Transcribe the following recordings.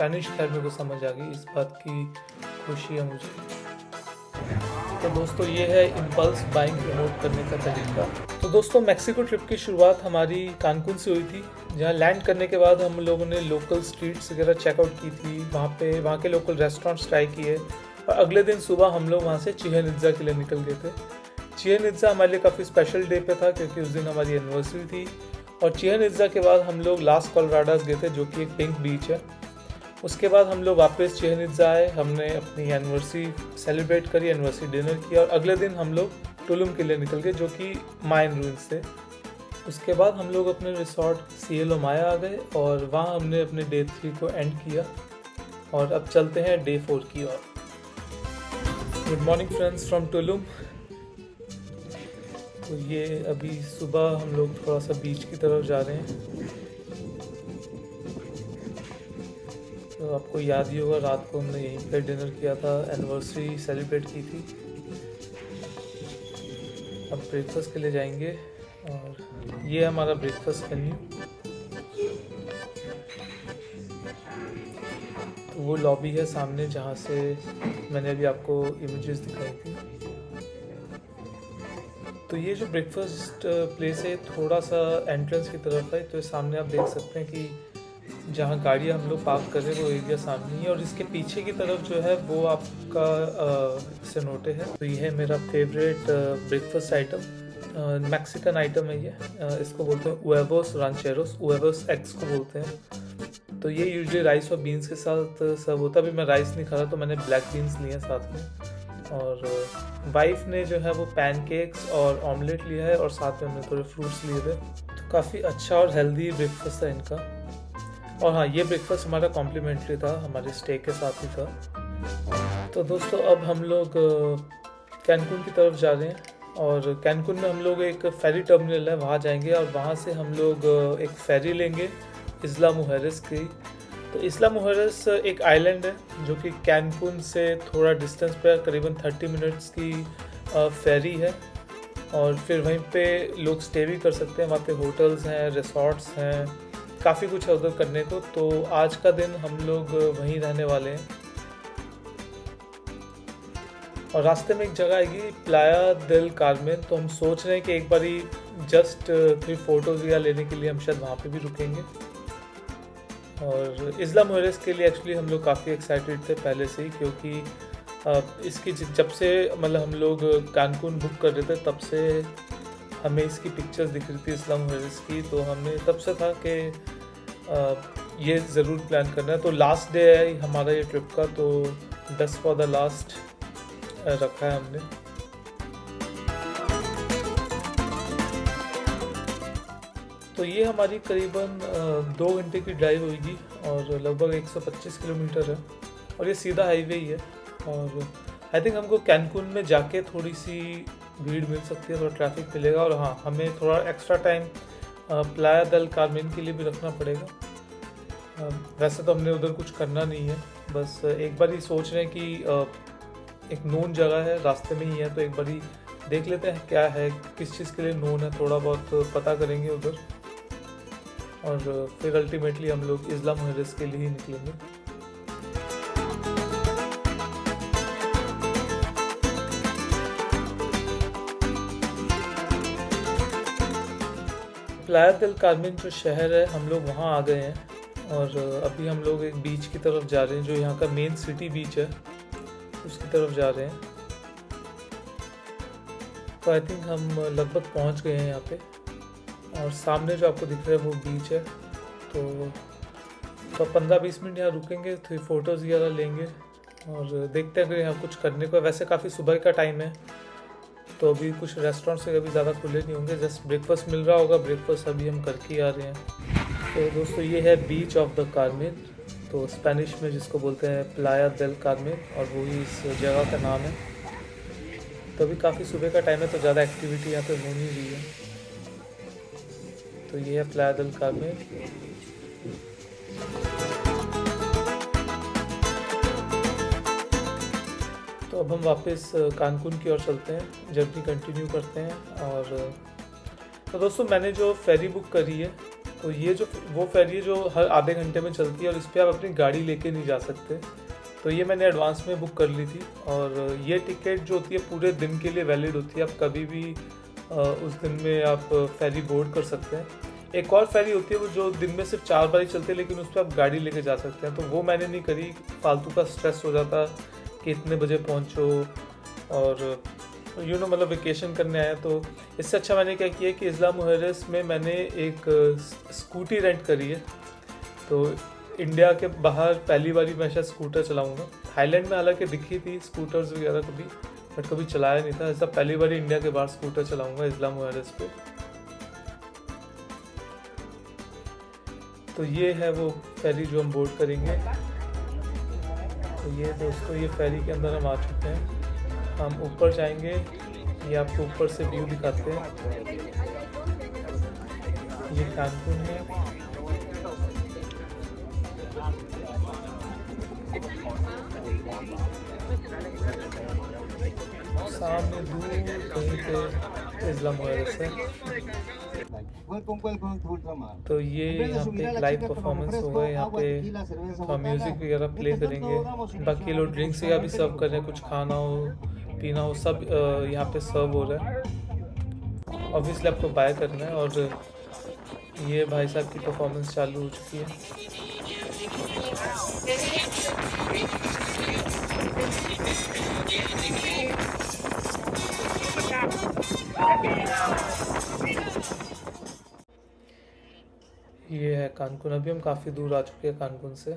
Spanish खैर मेरे को समझ आ गई, इस बात की खुशी है मुझे। तो दोस्तों ये है इम्पल्स बाइंग प्रमोट करने का तरीका। तो दोस्तों मेक्सिको ट्रिप की शुरुआत हमारी कानकुन से हुई थी, जहाँ लैंड करने के बाद हम लोगों ने लोकल स्ट्रीट्स वगैरह चेकआउट की थी, वहाँ के लोकल रेस्टोरेंट्स ट्राई किए और अगले दिन सुबह हम लोग वहाँ से चिचेन इत्जा के लिए निकल गए थे। चिचेन इत्जा हमारे लिए काफ़ी स्पेशल डे पे था क्योंकि उस दिन हमारी एनिवर्सरी थी। और चिचेन इत्जा के बाद हम लोग लास कोलोराडोस गए थे, जो कि एक पिंक बीच है। उसके बाद हम लोग वापस चिचेन इत्जा आए, हमने अपनी एनिवर्सरी सेलिब्रेट करी, एनिवर्सरी डिनर किया और अगले दिन हम लोग टुलुम के लिए निकल गए, जो कि मायन रूइंस थे। उसके बाद हम लोग अपने रिसोर्ट सिएलो माया आ गए और वहाँ हमने अपने डे 3 को एंड किया और अब चलते हैं डे 4 की ओर। Good morning friends from Tulum. तो ये अभी सुबह हम लोग थोड़ा सा बीच की तरफ जा रहे हैं। तो आपको याद ही होगा रात को हमने यहीं पे डिनर किया था, एनिवर्सरी सेलिब्रेट की थी। अब ब्रेकफास्ट के लिए जाएंगे और ये हमारा ब्रेकफास्ट मेन्यू। तो वो लॉबी है सामने जहाँ से मैंने अभी आपको इमेजेस दिखाई थी। तो ये जो ब्रेकफास्ट प्लेस है थोड़ा सा एंट्रेंस की तरफ है, तो सामने आप देख सकते हैं कि जहाँ गाड़ियाँ हम लोग पार्क कर रहे हैं वो एरिया सामने ही है और इसके पीछे की तरफ जो है वो आपका सेनोटे है। तो ये है मेरा favourite breakfast item, Mexican item है ये। इसको बोलते हैं उएवोस रांचेरोस, उएवोस एग्स को बोलते हैं। तो ये यूजुअली राइस और बीन्स के साथ सर्व होता है। अभी मैं राइस नहीं खा रहा तो मैंने ब्लैक बीन्स लिए हैं साथ में। और वाइफ ने जो है वो पैनकेक्स और ऑमलेट लिया है और साथ में हमने थोड़े फ्रूट्स लिए थे। तो काफ़ी अच्छा और हेल्दी ब्रेकफास्ट है इनका। और हाँ, ये ब्रेकफास्ट हमारा कॉम्प्लीमेंट्री था, हमारे स्टे के साथ ही था। तो दोस्तों अब हम लोग कैनकुन की तरफ जा रहे हैं और कैनकुन में हम लोग एक फेरी टर्मिनल है वहाँ जाएंगे और वहाँ से हम लोग एक फेरी लेंगे इस्ला मुजेरिस की। तो इस्ला मुजेरिस एक आइलैंड है जो कि कैनकुन से थोड़ा डिस्टेंस पे करीबन 30 मिनट्स की फेरी है और फिर वहीं पे लोग स्टे भी कर सकते हैं। वहाँ पे होटल्स हैं, रिसॉर्ट्स हैं, काफ़ी कुछ है उधर करने को। तो आज का दिन हम लोग वहीं रहने वाले हैं और रास्ते में एक जगह आएगी प्लाया देल कार्मेन। तो हम सोच रहे हैं कि एक बारी जस्ट 3 फोटोज़ या लेने के लिए हम शायद वहाँ पे भी रुकेंगे। और इस्ला मुजेरिस के लिए एक्चुअली हम लोग काफ़ी एक्साइटेड थे पहले से ही, क्योंकि इसकी जब से मतलब हम लोग कैनकुन बुक कर रहे थे तब से हमें इसकी पिक्चर्स दिख रही थी इस्ला मुजेरिस की। तो हमें तब से था कि ये ज़रूर प्लान करना है। तो लास्ट डे है हमारा ये ट्रिप का, तो बेस्ट फॉर द लास्ट रखा है हमने। तो ये हमारी करीबन 2 घंटे की ड्राइव होगी और लगभग 125 किलोमीटर है और ये सीधा हाईवे ही है। और आई थिंक हमको कैनकुन में जाके थोड़ी सी भीड़ मिल सकती है, थोड़ा ट्रैफिक मिलेगा और हाँ, हमें थोड़ा एक्स्ट्रा टाइम प्लाया देल कार्मेन के लिए भी रखना पड़ेगा। वैसे तो हमने उधर कुछ करना नहीं है, बस एक बार ही सोच रहे हैं कि एक नोन जगह है, रास्ते में ही है, तो एक बार ही देख लेते हैं क्या है, किस चीज़ के लिए नोन है, थोड़ा बहुत पता करेंगे उधर और फिर अल्टीमेटली हम लोग इस्ला मुजेरिस के लिए ही निकलेंगे। प्लाया देल कार्मेन जो शहर है हम लोग वहाँ आ गए हैं और अभी हम लोग एक बीच की तरफ जा रहे हैं जो यहाँ का मेन सिटी बीच है, उसकी तरफ जा रहे हैं। तो आई थिंक हम लगभग पहुँच गए हैं यहाँ पे और सामने जो आपको दिख रहा है वो बीच है। तो 15-20 मिनट यहाँ रुकेंगे, फिर फ़ोटोज़ वगैरह लेंगे और देखते हैं अगर यहाँ कुछ करने को। वैसे काफ़ी सुबह का टाइम है तो अभी कुछ रेस्टोरेंट से अभी ज़्यादा खुले नहीं होंगे, जस्ट ब्रेकफास्ट मिल रहा होगा, ब्रेकफास्ट अभी हम करके आ रहे हैं। तो दोस्तों ये है बीच ऑफ द कार्मेन, तो स्पेनिश में जिसको बोलते हैं प्लाया देल कार्मेन और वही इस जगह का नाम है। तो अभी काफ़ी सुबह का टाइम है तो ज़्यादा एक्टिविटी यहाँ पे हो नहीं रही है। तो ये है प्लाया देल कार्मेन। तो अब हम वापस कानकुन की ओर चलते हैं, जर्नी कंटिन्यू करते हैं। और तो दोस्तों मैंने जो फेरी बुक करी है तो ये जो वो फेरी है जो हर आधे घंटे में चलती है और इस पर आप अपनी गाड़ी लेके नहीं जा सकते। तो ये मैंने एडवांस में बुक कर ली थी और ये टिकट जो होती है पूरे दिन के लिए वैलिड होती है। आप कभी भी उस दिन में आप फेरी बोर्ड कर सकते हैं। एक और फेरी होती है वो जो दिन में सिर्फ 4 बार ही चलती है, लेकिन उस पर आप गाड़ी लेके जा सकते हैं। तो वो मैंने नहीं करी, फालतू का स्ट्रेस हो जाता कि इतने बजे पहुँचो और मतलब वेकेशन करने आया। तो इससे अच्छा मैंने क्या किया कि इस्ला मुहर्रस में मैंने एक स्कूटी रेंट करी है। तो इंडिया के बाहर पहली बारी मैं शायद स्कूटर चलाऊँगा। थाईलैंड में हालांकि दिखी थी स्कूटर्स वगैरह कभी, बट कभी चलाया नहीं था। ऐसा पहली बारी इंडिया के बाहर स्कूटर चलाऊँगा इस्ला मुहर्रस पे। तो ये है वो फेरी जो हम बोर्ड करेंगे। तो ये दोस्तों ये फेरी के अंदर हम आ चुके हैं। हम ऊपर जाएंगे, ये आपको ऊपर से व्यू दिखाते हैं। ये कानकुन है। सामने दूर कहीं पे इस्ला मुहर्रस है। तो ये यहाँ पे एक लाइव परफॉर्मेंस होगा। यहाँ पे हम म्यूज़िक वगैरह प्ले करेंगे। बाकी लोग ड्रिंक्स वगैरह भी सर्व कर रहे हैं, कुछ खाना हो पीना हो सब यहाँ पे सर्व हो रहा है। ऑब्वियसली आपको बाय करना है। और ये भाई साहब की परफॉर्मेंस चालू हो चुकी है। ये है कानकुन। अभी हम काफ़ी दूर आ चुके हैं कानकुन से।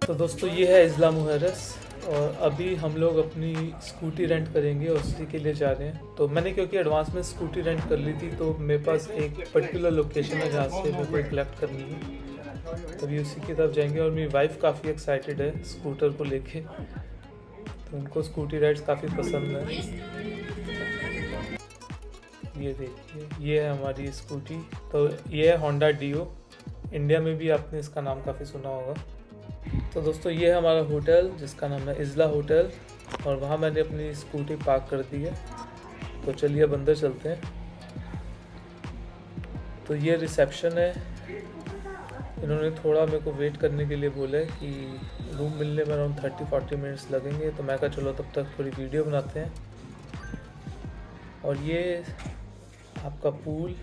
तो दोस्तों ये है इस्ला मुहर्रस और अभी हम लोग अपनी स्कूटी रेंट करेंगे और उसी के लिए जा रहे हैं। तो मैंने क्योंकि एडवांस में स्कूटी रेंट कर ली थी तो मेरे पास एक पर्टिकुलर लोकेशन है जहाँ से मेरे को कलेक्ट करनी है। तभी उसी की तरफ जाएंगे। और मेरी वाइफ काफ़ी एक्साइटेड है स्कूटर को लेके, तो उनको स्कूटी राइड्स काफ़ी पसंद है। ये देखिए ये है हमारी स्कूटी। तो ये है होंडा डियो। इंडिया में भी आपने इसका नाम काफ़ी सुना होगा। तो दोस्तों ये है हमारा होटल जिसका नाम है इस्ला होटल और वहाँ मैंने अपनी स्कूटी पार्क कर दी है। तो चलिए अब अंदर चलते हैं। तो ये रिसेप्शन है। इन्होंने थोड़ा मेरे को वेट करने के लिए बोला है कि रूम मिलने में अराउंड 30-40 मिनट्स लगेंगे। तो मैं कहा चलो तब तक थोड़ी वीडियो बनाते हैं। और ये आपका पूल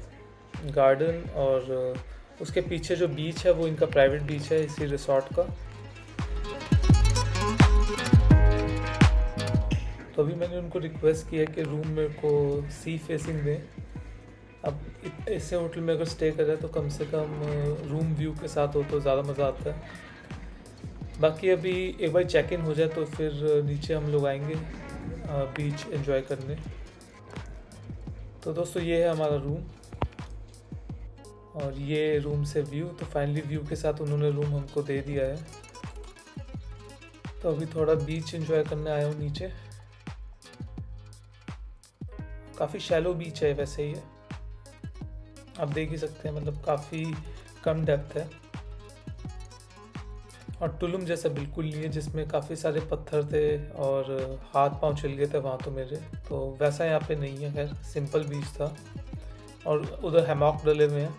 गार्डन और उसके पीछे जो बीच है वो इनका प्राइवेट बीच है इसी रिसोर्ट का। तो अभी मैंने उनको रिक्वेस्ट किया कि रूम मेरे को सी फेसिंग दें। अब ऐसे होटल में अगर स्टे करें तो कम से कम रूम व्यू के साथ हो तो ज़्यादा मज़ा आता है। बाकी अभी एक बार चेक इन हो जाए तो फिर नीचे हम लोग आएंगे बीच एंजॉय करने। तो दोस्तों ये है हमारा रूम और ये रूम से व्यू। तो फाइनली व्यू के साथ उन्होंने रूम हमको दे दिया है। तो अभी थोड़ा बीच एंजॉय करने आया हूँ नीचे। काफ़ी शैलो बीच है वैसे ही है, आप देख ही सकते हैं, मतलब काफ़ी कम डेप्थ है और टुलुम जैसा बिल्कुल नहीं है जिसमें काफ़ी सारे पत्थर थे और हाथ पांव छिल गए थे वहाँ तो मेरे। तो वैसा यहाँ पे नहीं है, खैर सिंपल बीच था और उधर हैमॉक डले हुए हैं।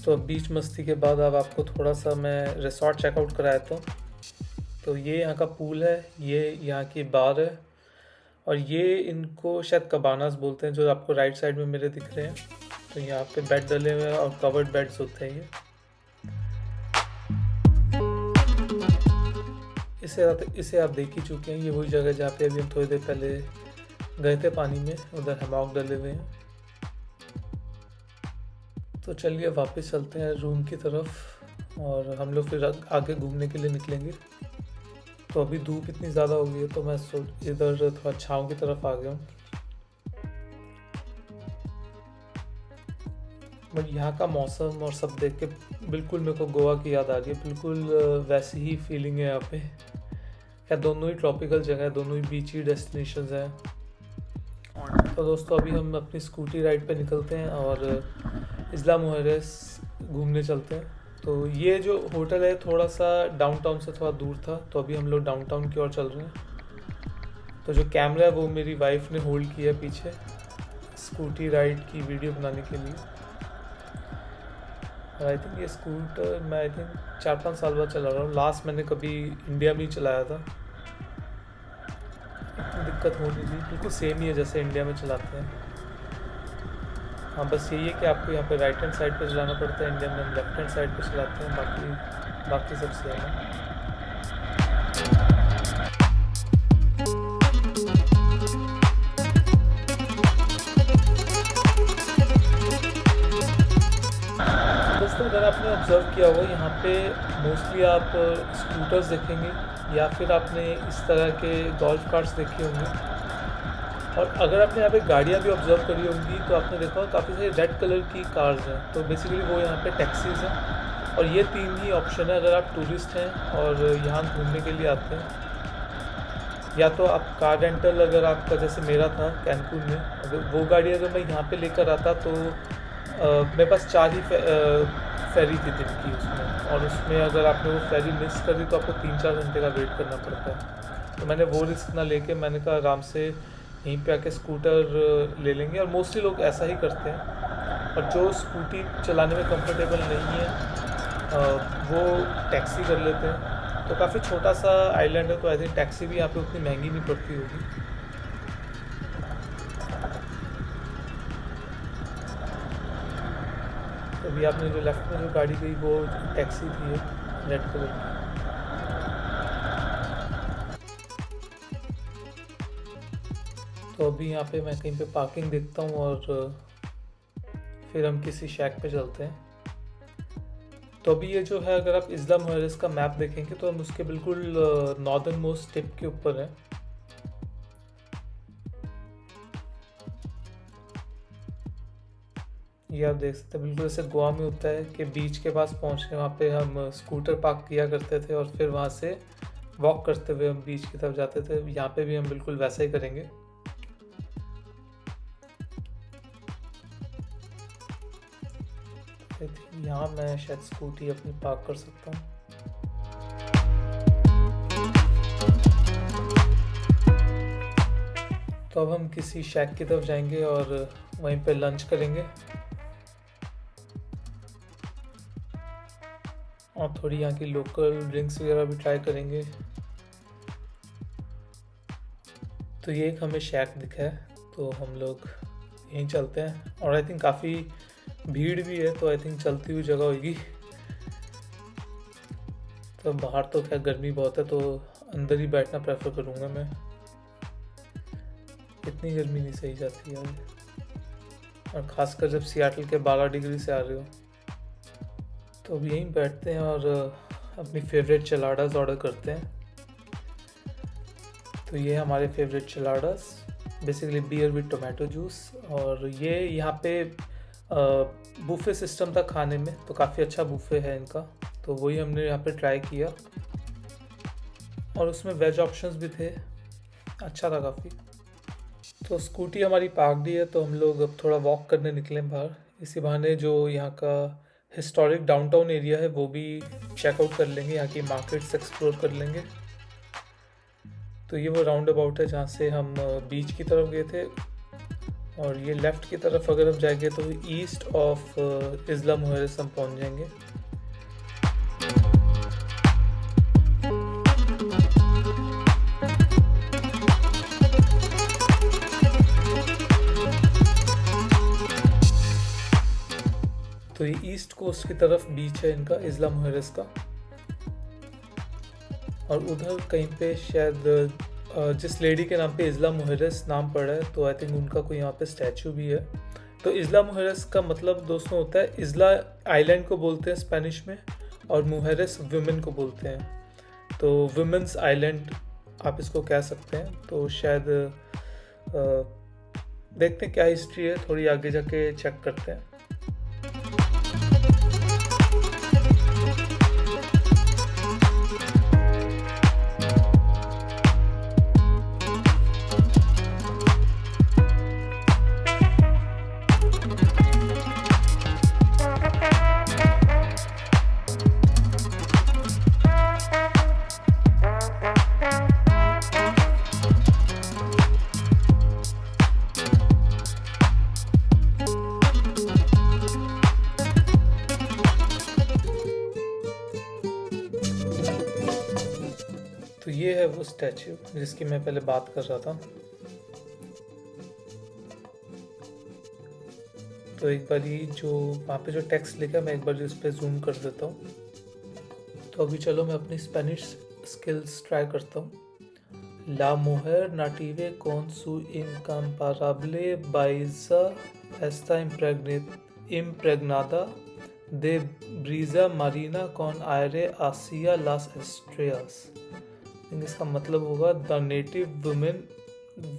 तो बीच मस्ती के बाद अब आपको थोड़ा सा मैं रिसॉर्ट चेकआउट कराया था। तो ये यहाँ का पूल है, ये यहाँ की बार है और ये इनको शायद कबानास बोलते हैं जो आपको राइट साइड में मेरे दिख रहे हैं। तो यहाँ पे बेड डले हुए हैं और कवर्ड बेड्स होते हैं ये। इसे आप देख ही चुके हैं। ये वही जगह जहाँ पे अभी हम थोड़ी देर पहले गए थे पानी में, उधर हैमॉक डले हुए हैं। तो चलिए वापस चलते हैं रूम की तरफ और हम लोग फिर आगे घूमने के लिए निकलेंगे। तो अभी धूप इतनी ज़्यादा हो गई है तो मैं इधर थोड़ा छाँव की तरफ आ गया हूँ। बट यहाँ का मौसम और सब देख के बिल्कुल मेरे को गोवा की याद आ रही है। बिल्कुल वैसी ही फीलिंग है यहाँ पे। क्या दोनों ही ट्रॉपिकल जगह है, दोनों ही बीची डेस्टिनेशंस हैं। तो दोस्तों अभी हम अपनी स्कूटी राइड पे निकलते हैं और इस्ला मुहर्रस घूमने चलते हैं। तो ये जो होटल है थोड़ा सा डाउनटाउन से थोड़ा दूर था, तो अभी हम लोग डाउनटाउन की ओर चल रहे हैं। तो जो कैमरा है वो मेरी वाइफ ने होल्ड किया पीछे स्कूटी राइड की वीडियो बनाने के लिए। और आई थिंक ये स्कूटर मैं आई थिंक 4-5 साल बाद चला रहा हूँ। लास्ट मैंने कभी इंडिया में ही चलाया था, इतनी दिक्कत हो नहीं थी, बिल्कुल सेम ही है जैसे इंडिया में चलाते हैं। हाँ बस यही है कि आपको यहाँ पे राइट हैंड साइड पे चलाना पड़ता है, इंडिया में हम लेफ्ट हैंड साइड पे चलाते हैं, बाकी सब सेम है। दोस्तों अगर आपने ऑब्ज़र्व किया हो यहाँ पे मोस्टली आप स्कूटर्स देखेंगे या फिर आपने इस तरह के गोल्फ कार्ट्स देखे होंगे। और अगर आपने यहाँ पे गाड़ियाँ भी ऑब्ज़र्व करी होंगी तो आपने देखा होगा काफ़ी सारी रेड कलर की कार्स हैं। तो बेसिकली वो यहाँ पे टैक्सीज़ हैं। और ये 3 ही ऑप्शन है अगर आप टूरिस्ट हैं और यहाँ घूमने के लिए आते हैं। या तो आप कार रेंटल, अगर आपका जैसे मेरा था कैनकून में, अगर वो गाड़ी अगर मैं यहाँ पे लेकर आता तो मेरे पास 4 ही फेरी थी दिन की उसमें। और उसमें अगर आपने वो फेरी मिस कर दी तो आपको 3-4 घंटे का वेट करना पड़ता है। तो मैंने वो रिस्क ना लेके मैंने कहा आराम से यहीं पे आके स्कूटर ले लेंगे। और मोस्टली लोग ऐसा ही करते हैं। और जो स्कूटी चलाने में कंफर्टेबल नहीं है वो टैक्सी कर लेते हैं। तो काफ़ी छोटा सा आइलैंड है, तो आई थिंक टैक्सी भी यहाँ पे उतनी महंगी नहीं पड़ती होगी। तो अभी आपने जो लेफ्ट में जो गाड़ी गई वो टैक्सी थी, रेड कलर की। तो अभी यहाँ पे मैं कहीं पे पार्किंग देखता हूँ और फिर हम किसी शैक पे चलते हैं। तो अभी ये जो है अगर आप इस्ला मुहर्रस का मैप देखेंगे तो हम उसके बिल्कुल नॉर्दर्न मोस्ट टिप के ऊपर हैं। ये आप देख सकते हैं बिल्कुल जैसे गोवा में होता है कि बीच के पास पहुँच के वहाँ पे हम स्कूटर पार्क किया करते थे और फिर वहाँ से वॉक करते हुए हम बीच की तरफ जाते थे। यहाँ पे भी हम बिल्कुल वैसा ही करेंगे। यहाँ मैं शायद स्कूटी अपनी पार्क कर सकता हूँ। तो अब हम किसी शैक की तरफ जाएंगे और वहीं पे लंच करेंगे और थोड़ी यहाँ की लोकल ड्रिंक्स वगैरह भी ट्राई करेंगे। तो ये एक हमें शैक दिखा है, तो हम लोग यहीं चलते हैं। और आई थिंक काफ़ी भीड़ भी है, तो आई थिंक चलती हुई जगह होगी। तो बाहर तो खैर गर्मी बहुत है, तो अंदर ही बैठना प्रेफर करूँगा मैं। इतनी गर्मी नहीं सही जाती है, और ख़ासकर जब सियाटल के 12 डिग्री से आ रहे हो। तो अब यहीं बैठते हैं और अपनी फेवरेट चलाडास ऑर्डर करते हैं। तो ये हमारे favourite cheladas, basically beer with tomato juice. और ये यहाँ पे बुफे सिस्टम था खाने में, तो काफ़ी अच्छा बुफे है इनका। तो वही हमने यहाँ पे ट्राई किया और उसमें वेज ऑप्शंस भी थे, अच्छा था काफ़ी। तो स्कूटी हमारी पार्कड ही है, तो हम लोग अब थोड़ा वॉक करने निकले बाहर। इसी बहाने जो यहाँ का हिस्टोरिक डाउनटाउन एरिया है वो भी चेकआउट कर लेंगे, यहाँ की मार्केट्स एक्सप्लोर कर लेंगे। तो ये वो राउंड अबाउट है जहाँ से हम बीच की तरफ गए थे। और ये लेफ़्ट की तरफ अगर हम जाएंगे तो ईस्ट ऑफ इस्ला मुहर्रस हम पहुँच जाएंगे। तो ये ईस्ट कोस्ट की तरफ बीच है इनका, इस्ला मुहर्रस का। और उधर कहीं पे शायद जिस लेडी के नाम पे इस्ला मुहर्रस नाम पड़ा है, तो आई थिंक उनका कोई यहाँ पे स्टैचू भी है। तो इस्ला मुहर्रस का मतलब दोस्तों होता है, इस्ला आइलैंड को बोलते हैं स्पेनिश में, और मुहर्रस वुमेन को बोलते हैं। तो वुमेन्स आइलैंड आप इसको कह सकते हैं। तो शायद देखते हैं क्या हिस्ट्री है, थोड़ी आगे जाके चेक करते हैं। ये है वो स्टैच्यू जिसकी मैं पहले बात कर रहा था। तो एक बार ये जो वहाँ पे जो टेक्स्ट लिखा है मैं एक बार इस पर जूम कर देता हूँ। तो अभी चलो मैं अपनी स्पेनिश स्किल्स ट्राई करता हूँ। La mujer native con su incomparable belleza está impregnada de brisa marina con aire hacia las estrellas। इसका मतलब होगा the native women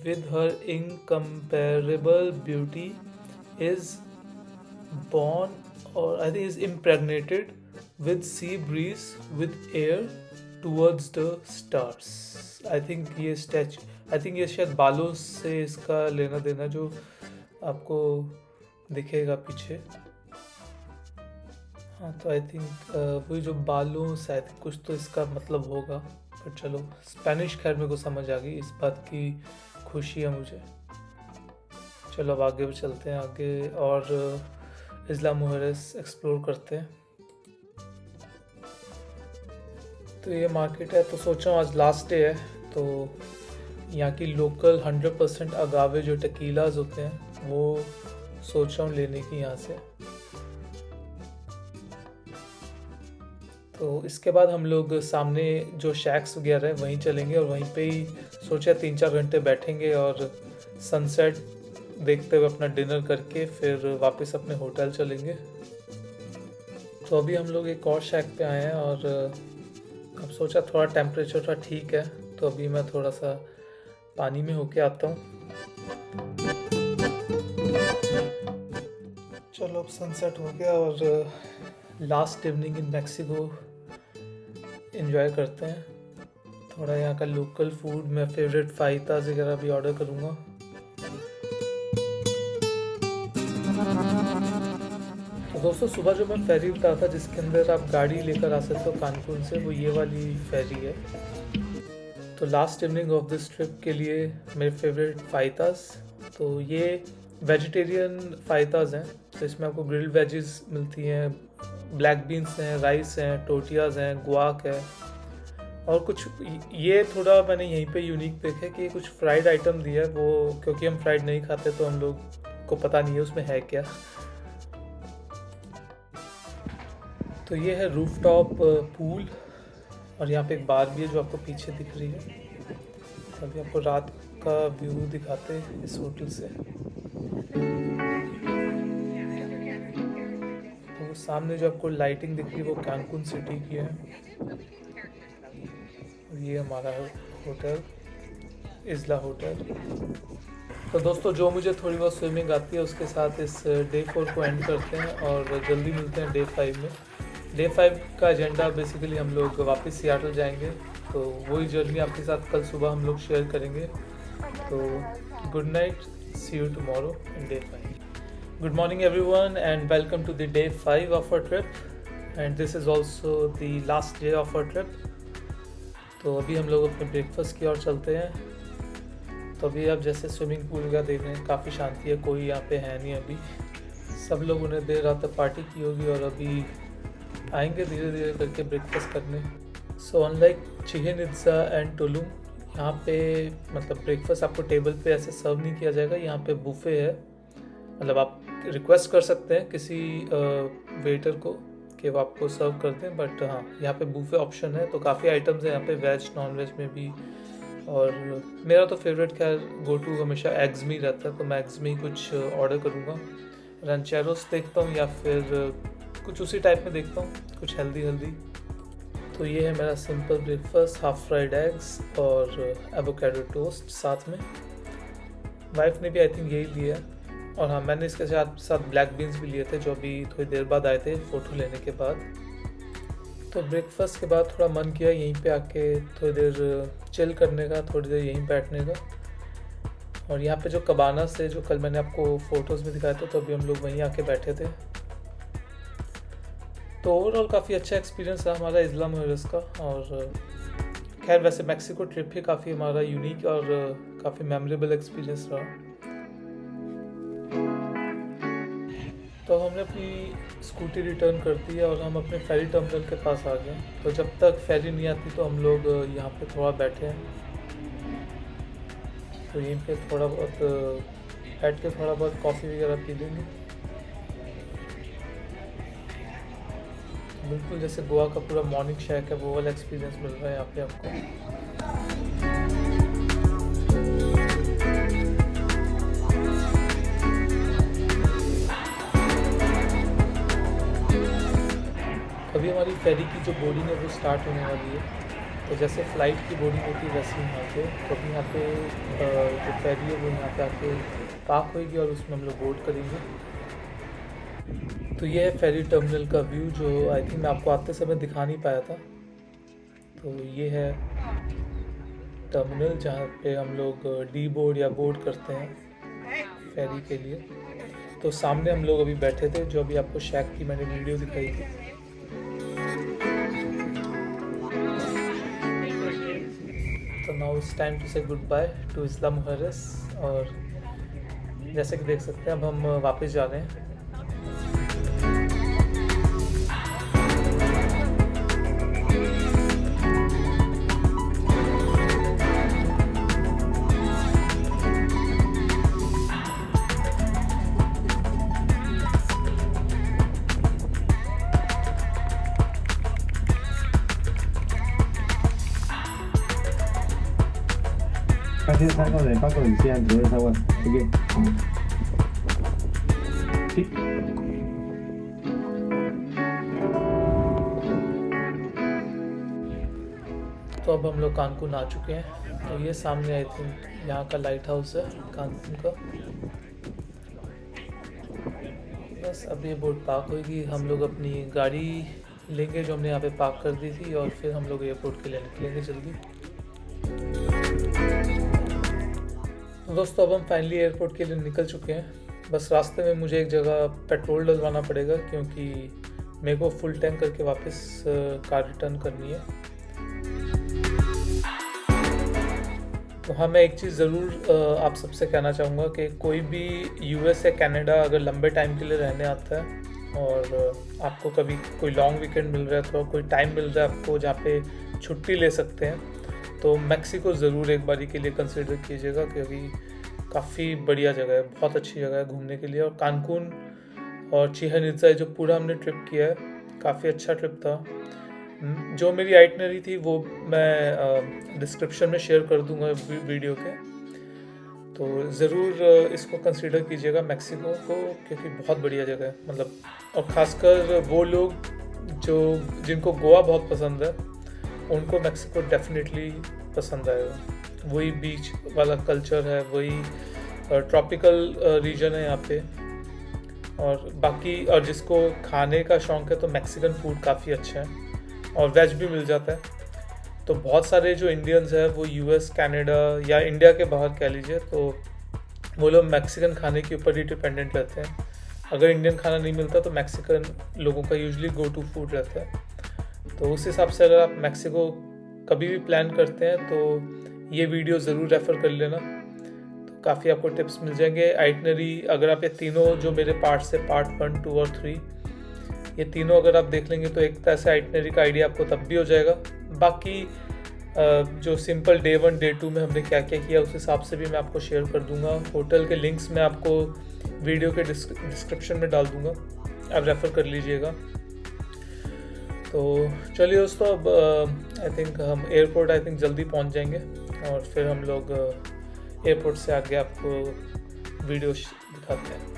with her incomparable beauty is born, or I think is impregnated with sea breeze with air towards the stars। I think ये ये शायद बालों से इसका लेना देना जो आपको दिखेगा पीछे। हाँ, तो आई थिंक वही जो बालों से आई थिंक कुछ तो इसका मतलब होगा। पर चलो, स्पेनिश खैर मेरे को समझ आ गई, इस बात की खुशी है मुझे। चलो अब आगे चलते हैं, आगे और इस्ला मुहर्रस एक्सप्लोर करते हैं। तो ये मार्केट है, तो सोचा आज लास्ट डे है तो यहाँ की लोकल 100% अगावे जो टेकीलाज होते हैं वो सोच रहा हूँ लेने की यहाँ से। तो इसके बाद हम लोग सामने जो शैक्स वगैरह है वहीं चलेंगे और वहीं पे ही सोचा 3-4 घंटे बैठेंगे और सनसेट देखते हुए अपना डिनर करके फिर वापस अपने होटल चलेंगे। तो अभी हम लोग एक और शैक पे आए हैं और अब सोचा थोड़ा टेम्परेचर थोड़ा ठीक है तो अभी मैं थोड़ा सा पानी में होके आता हूँ। चलो अब सनसेट हो गया और last evening in Mexico enjoy करते हैं। थोड़ा यहाँ का लोकल फूड, मैं फेवरेट फाइतास वगैरह भी ऑर्डर करूँगा। तो दोस्तों सुबह जो मैं फेरी उतरा था जिसके अंदर आप गाड़ी लेकर आ सकते हो कानपुर से, वो ये वाली फेरी है। तो last evening of this trip के लिए मेरे फेवरेट फाइतास, तो ये वेजिटेरियन फाइतास हैं। तो इसमें आपको ग्रिल्ड वेजिस मिलती हैं, ब्लैक बीन्स हैं, राइस हैं, टोटियाज हैं, गुआक है और कुछ ये थोड़ा मैंने यहीं पे यूनिक देखा है कि कुछ फ्राइड आइटम दिया है, वो क्योंकि हम फ्राइड नहीं खाते तो हम लोग को पता नहीं है उसमें है क्या। तो ये है रूफटॉप पूल और यहाँ पे एक बार भी है जो आपको पीछे दिख रही है। अभी आपको रात का व्यू दिखाते हैं इस होटल से। तो सामने जो आपको लाइटिंग दिख रही है वो कैंकुन सिटी की है और ये हमारा होटल इस्ला होटल। तो दोस्तों जो मुझे थोड़ी बहुत स्विमिंग आती है उसके साथ इस डे 4 को एंड करते हैं और जल्दी मिलते हैं डे 5 में। डे 5 का एजेंडा बेसिकली हम लोग वापस सियाटल जाएंगे, तो वही जर्नी आपके साथ कल सुबह हम लोग शेयर करेंगे। तो good night, see you tomorrow in day 5। Good morning everyone and welcome to the day 5 of our trip and this is also the last day of our trip. तो अभी हम लोग अपने ब्रेकफास्ट की ओर चलते हैं। तो अभी आप जैसे स्विमिंग पूल का देख रहे हैं, काफ़ी शांति है, कोई यहाँ पे है नहीं अभी। सब लोगों ने देर रात तक पार्टी की होगी और अभी आएंगे धीरे धीरे करके ब्रेकफास्ट करने। So unlike Chichen Itza and Tulum, यहाँ पे मतलब ब्रेकफास्ट आपको टेबल पे ऐसे सर्व नहीं किया जाएगा। यहाँ पे बुफे है, मतलब आप रिक्वेस्ट कर सकते हैं किसी वेटर को कि वो आपको सर्व कर दें, बट हाँ यहाँ पे बुफे ऑप्शन है। तो काफ़ी आइटम्स हैं यहाँ पे, वेज नॉन वेज में भी। और मेरा तो फेवरेट खैर गो टू हमेशा एग्स में ही रहता है, तो मैं एग्स में ही कुछ ऑर्डर करूँगा। रंचेरोस देखता हूँ या फिर कुछ उसी टाइप में देखता हूँ, कुछ हेल्दी। तो ये है मेरा simple breakfast, half fried eggs और एवोकाडो टोस्ट साथ में। वाइफ ने भी आई थिंक यही लिया है। और हाँ, मैंने इसके साथ ब्लैक बीन्स भी लिए थे जो अभी थोड़ी देर बाद आए थे फ़ोटो लेने के बाद। तो ब्रेकफास्ट के बाद थोड़ा मन किया यहीं पे आके थोड़ी देर चिल करने का, थोड़ी देर यहीं बैठने का। और यहाँ पे जो कबाना से जो कल मैंने आपको फ़ोटोज़ में दिखाया था, तो अभी हम लोग वहीं आके बैठे थे। तो ओवरऑल काफ़ी अच्छा एक्सपीरियंस रहा हमारा इस्ला मुहर्रस का। और खैर वैसे मैक्सिको ट्रिप ही काफ़ी हमारा यूनिक और काफ़ी मेमोरेबल एक्सपीरियंस रहा। तो हम हमने अपनी स्कूटी रिटर्न कर दी है और हम अपने फेरी टर्मिनल के पास आ गए। तो जब तक फेरी नहीं आती तो हम लोग यहाँ पे थोड़ा बैठे हैं। तो यहीं पे थोड़ा बहुत बैठ के थोड़ा बहुत कॉफ़ी वगैरह पी लेंगे। बिल्कुल जैसे गोवा का पूरा मॉर्निंग शैक है वो वाला एक्सपीरियंस मिल रहा है यहाँ पे आपको। अभी हमारी फेरी की जो बोर्डिंग है वो स्टार्ट होने वाली है। तो जैसे फ़्लाइट की बोर्डिंग होती है वैसे यहाँ पे, तो अभी यहाँ पे जो फेरी है वो यहाँ पे आके पार्क होगी और उसमें हम लोग बोर्ड करेंगे। तो ये है फेरी टर्मिनल का व्यू जो आई थिंक मैं आपको आते समय दिखा नहीं पाया था। तो ये है टर्मिनल जहाँ पे हम लोग डी बोर्ड या बोर्ड करते हैं फेरी के लिए। तो सामने हम लोग अभी बैठे थे, जो अभी आपको शैक की मैंने वीडियो दिखाई थी। तो now it's time to say good by two इस्ला मुहर्रस। और जैसे कि देख सकते हैं अब हम वापस जा रहे हैं। Gracias, salgo de Paco decía entre esa agua. Ok. Sí. तो अब हम लोग कानकुन आ चुके हैं। तो ये सामने आई थिंक यहाँ का लाइट हाउस है कानकुन का। बस अब ये बोट पार्क होगी, हम लोग अपनी गाड़ी लेंगे जो हमने यहाँ पे पार्क कर दी थी और फिर हम लोग एयरपोर्ट के लिए निकलेंगे जल्दी। दोस्तों अब हम फाइनली एयरपोर्ट के लिए निकल चुके हैं। बस रास्ते में मुझे एक जगह पेट्रोल डलवाना पड़ेगा क्योंकि मेरे को फुल टैंक करके वापस कार रिटर्न करनी है। तो हाँ, मैं एक चीज़ ज़रूर आप सबसे कहना चाहूँगा कि कोई भी यूएस या कनाडा अगर लंबे टाइम के लिए रहने आता है और आपको कभी कोई लॉन्ग वीकेंड मिल रहा है, तो कोई टाइम मिल रहा है आपको जहाँ पे छुट्टी ले सकते हैं, तो मैक्सिको ज़रूर एक बारी के लिए कंसिडर कीजिएगा क्योंकि काफ़ी बढ़िया जगह है, बहुत अच्छी जगह है घूमने के लिए। और कानकुन और चिचेन इट्जा जो पूरा हमने ट्रिप किया है, काफ़ी अच्छा ट्रिप था। जो मेरी आइटनरी थी वो मैं डिस्क्रिप्शन में शेयर कर दूंगा वीडियो के, तो ज़रूर इसको कंसिडर कीजिएगा मैक्सिको को क्योंकि बहुत बढ़िया जगह है मतलब। और ख़ासकर वो लोग जिनको गोवा बहुत पसंद है उनको मैक्सिको डेफिनेटली पसंद आएगा। वही बीच वाला कल्चर है, वही ट्रॉपिकल रीजन है यहाँ पे। और बाकी और जिसको खाने का शौक़ है तो मैक्सिकन फूड काफ़ी अच्छा है और वेज भी मिल जाता है। तो बहुत सारे जो इंडियंस हैं वो यूएस, कनाडा या इंडिया के बाहर कह लीजिए, तो वो लोग मैक्सिकन खाने के ऊपर ही डिपेंडेंट रहते हैं। अगर इंडियन खाना नहीं मिलता तो मैक्सिकन लोगों का यूजुअली गो टू फूड रहता है। तो उस हिसाब से अगर आप मैक्सिको कभी भी प्लान करते हैं तो ये वीडियो ज़रूर रेफ़र कर लेना, तो काफ़ी आपको टिप्स मिल जाएंगे। आइटनरी अगर आप ये तीनों जो मेरे पार्ट्स है, पार्ट 1, 2 और 3, ये तीनों अगर आप देख लेंगे तो एक तरह से आइटनरी का आइडिया आपको तब भी हो जाएगा। बाकी जो सिंपल डे 1, डे 2 में हमने क्या क्या किया उस हिसाब से भी मैं आपको शेयर कर दूंगा। होटल के लिंक्स मैं आपको वीडियो के डिस्क्रिप्शन में डाल दूंगा, आप रेफ़र कर लीजिएगा। तो चलिए दोस्तों, अब आई थिंक हम एयरपोर्ट जल्दी पहुंच जाएंगे और फिर हम लोग एयरपोर्ट से आगे आपको वीडियो दिखाते हैं।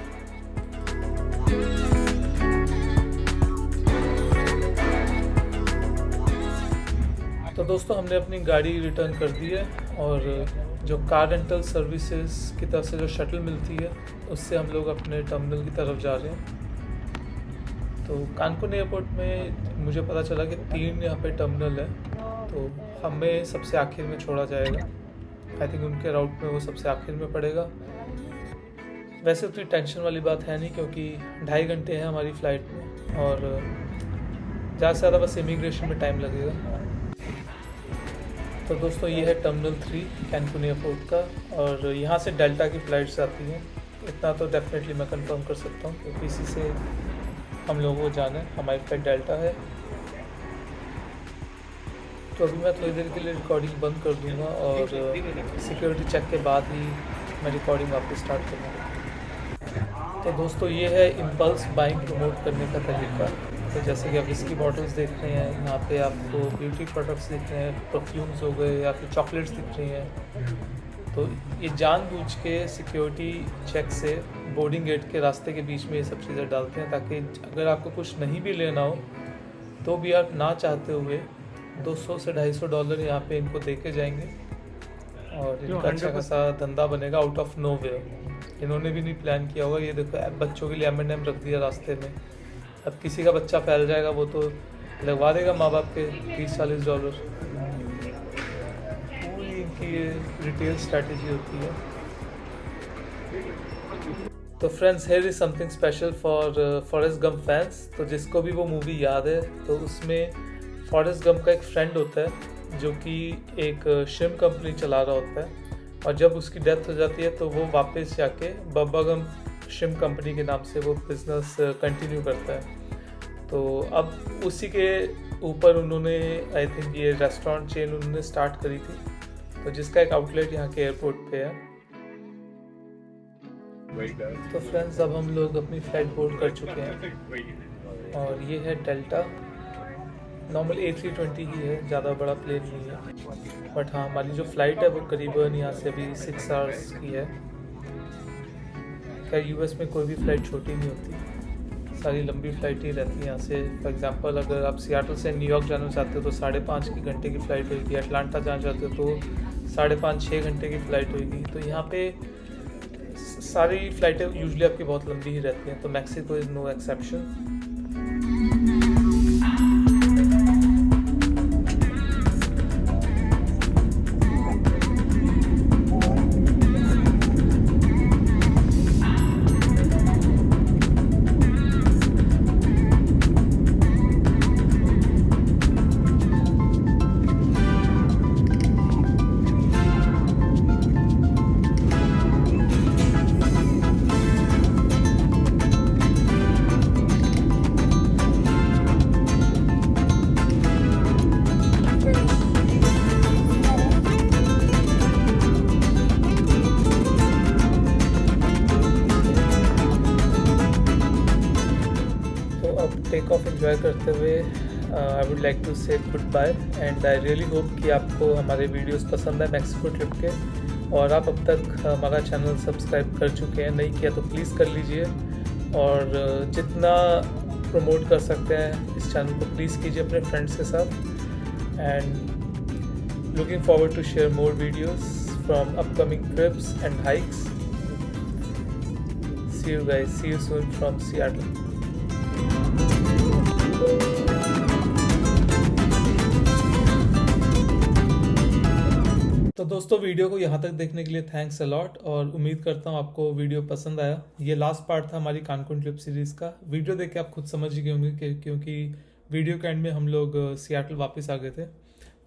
तो दोस्तों हमने अपनी गाड़ी रिटर्न कर दी है और जो कार रेंटल सर्विसेज की तरफ से जो शटल मिलती है उससे हम लोग अपने टर्मिनल की तरफ जा रहे हैं। तो कानकुन एयरपोर्ट में मुझे पता चला कि 3 यहाँ पे टर्मिनल है, तो हमें सबसे आखिर में छोड़ा जाएगा। आई थिंक उनके राउट में वो सबसे आखिर में पड़ेगा। वैसे उतनी टेंशन वाली बात है नहीं क्योंकि 2.5 घंटे हैं हमारी फ़्लाइट में और ज़्यादा से ज़्यादा बस इमिग्रेशन में टाइम लगेगा। तो दोस्तों ये है टर्मिनल 3 कानकुन एयरपोर्ट का और यहाँ से डेल्टा की फ़्लाइट्स आती हैं। इतना तो डेफिनेटली मैं कंफर्म कर सकता हूँ, क्योंकि इसी से हम लोगों को जाना है। हमारी फ्लाइट डेल्टा है। तो अभी मैं थोड़ी देर के लिए रिकॉर्डिंग बंद कर दूँगा और सिक्योरिटी चेक के बाद ही मैं रिकॉर्डिंग वापस स्टार्ट करूँगा। तो दोस्तों, ये है इम्पल्स बाइंग प्रमोट करने का तरीका। तो जैसे कि आप विस्की बॉटल्स देख रहे हैं, यहाँ पे आपको ब्यूटी प्रोडक्ट्स दिख रहे हैं, परफ्यूम्स हो गए या फिर चॉकलेट्स दिख रही हैं। तो ये जानबूझ के सिक्योरिटी चेक से बोर्डिंग गेट के रास्ते के बीच में ये सब चीज़ें डालते हैं, ताकि अगर आपको कुछ नहीं भी लेना हो तो भी आप ना चाहते हुए $200 से $250 यहाँ पे इनको दे के जाएंगे और इनका अच्छा खासा धंधा बनेगा आउट ऑफ नो वेयर। इन्होंने भी नहीं प्लान किया होगा। ये देखो, बच्चों के लिए M&M रख दिया रास्ते में। अब किसी का बच्चा फैल जाएगा, वो तो लगवा देगा माँ बाप के $30-40। पूरी इनकी ये रिटेल स्ट्रैटेजी होती है। तो friends, here is something special for Forrest Gump fans. तो जिसको भी वो मूवी याद है, तो उसमें फॉरेस्ट गंप का एक फ्रेंड होता है जो कि एक शिम कंपनी चला रहा होता है, और जब उसकी डेथ हो जाती है तो वो वापस जाके बब्बा गंप शिम कंपनी के नाम से वो बिज़नेस कंटिन्यू करता है। तो अब उसी के ऊपर उन्होंने, आई थिंक ये रेस्टोरेंट चेन उन्होंने स्टार्ट करी थी, तो जिसका एक आउटलेट यहाँ के एयरपोर्ट पे है। तो फ्रेंड्स, अब हम लोग अपनी फ्लाइट बोर्ड कर चुके हैं और ये है डेल्टा। नॉर्मल A320 ही है, ज़्यादा बड़ा प्लेन नहीं है, बट हाँ, हमारी जो फ़्लाइट है वो करीबन यहाँ से अभी 6 आवर्स की है। खैर US में कोई भी फ़्लाइट छोटी नहीं होती, सारी लंबी फ़्लाइट ही रहती है यहाँ से। फॉर एग्जांपल, अगर आप सियाटल से न्यूयॉर्क जाना चाहते हो तो 5.5 घंटे की फ़्लाइट होगी। अटलांटा जाना चाहते हो तो 5.5-6 घंटे की फ़्लाइट होगी। तो यहाँ पे सारी फ़्लाइटें यूजुअली आपकी बहुत लंबी ही रहती हैं, तो Mexico is no exception. Take off enjoy करते हुए I would like to say goodbye, and I really hope कि आपको हमारे वीडियोस पसंद है मैक्सिको ट्रिप के। और आप अब तक हमारा चैनल सब्सक्राइब कर चुके हैं, नहीं किया तो प्लीज़ कर लीजिए, और जितना प्रमोट कर सकते हैं इस चैनल को प्लीज़ कीजिए अपने फ्रेंड्स के साथ। And looking forward to share more videos from upcoming trips and hikes. See you guys, see you soon from Seattle. तो दोस्तों, वीडियो को यहाँ तक देखने के लिए थैंक्स अलॉट, और उम्मीद करता हूँ आपको वीडियो पसंद आया। ये लास्ट पार्ट था हमारी कानकुन ट्रिप सीरीज़ का। वीडियो देख के आप खुद समझ ही गए होंगे क्योंकि वीडियो के एंड में हम लोग सियाटल वापस आ गए थे।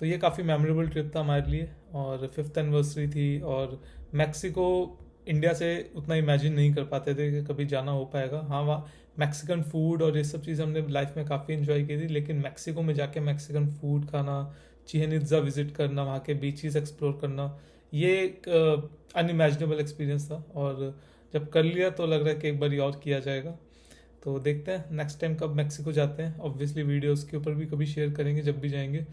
तो ये काफ़ी मेमोरेबल ट्रिप था हमारे लिए, और 5th एनिवर्सरी थी, और मैक्सिको इंडिया से उतना इमेजिन नहीं कर पाते थे कि कभी जाना हो पाएगा। हाँ, वहाँ मैक्सिकन फूड और ये सब चीज़ हमने लाइफ में काफ़ी इन्जॉय की थी, लेकिन मैक्सिको में जाके मैक्सिकन फूड खाना, चिएन इत्ज़ा विज़िट करना, वहाँ के बीचेस एक्सप्लोर करना, ये एक अनइमेजिनेबल एक्सपीरियंस था। और जब कर लिया तो लग रहा है कि एक बार और किया जाएगा। तो देखते हैं नेक्स्ट टाइम कब मैक्सिको जाते हैं। ऑब्वियसली वीडियोस के ऊपर भी कभी शेयर करेंगे जब भी जाएंगे।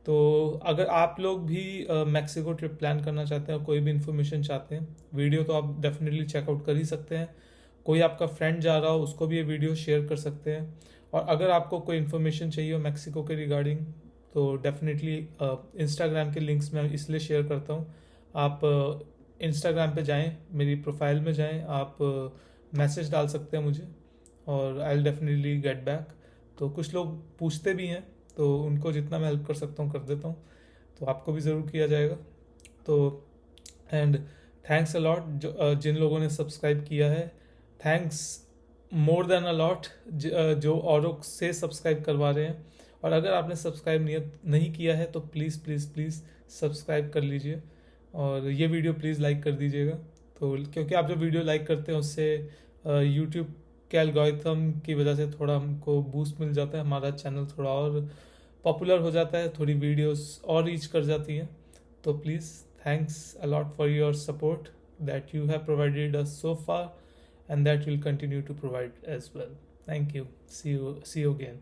तो अगर आप लोग भी मैक्सिको ट्रिप प्लान करना चाहते हैं और कोई भी इन्फॉर्मेशन चाहते हैं, वीडियो तो आप डेफिनेटली चेकआउट कर ही सकते हैं। कोई आपका फ्रेंड जा रहा हो उसको भी ये वीडियो शेयर कर सकते हैं। और अगर आपको कोई इन्फॉर्मेशन चाहिए हो मैक्सिको के रिगार्डिंग, तो डेफिनेटली इंस्टाग्राम के लिंक्स मैं इसलिए शेयर करता हूँ। आप इंस्टाग्राम पे जाएं, मेरी प्रोफाइल में जाएं, आप मैसेज डाल सकते हैं मुझे, और I will definitely get back. तो कुछ लोग पूछते भी हैं, तो उनको जितना मैं हेल्प कर सकता हूँ कर देता हूँ, तो आपको भी ज़रूर किया जाएगा। तो एंड थैंक्स अ लॉट जिन लोगों ने सब्सक्राइब किया है, thanks more than a lot जो औरों से सब्सक्राइब करवा रहे हैं। और अगर आपने सब्सक्राइब नहीं किया है तो प्लीज़ प्लीज़ प्लीज़ सब्सक्राइब कर लीजिए, और ये वीडियो प्लीज़ लाइक कर दीजिएगा। तो क्योंकि आप जो वीडियो लाइक करते हैं उससे यूट्यूब के एल्गोरिथम की वजह से थोड़ा हमको बूस्ट मिल जाता है, हमारा चैनल थोड़ा और पॉपुलर हो जाता है, थोड़ी वीडियोस और रीच कर जाती हैं। तो please thanks a lot for your support that you have provided us so far and that will continue to provide as well. Thank you. See you again.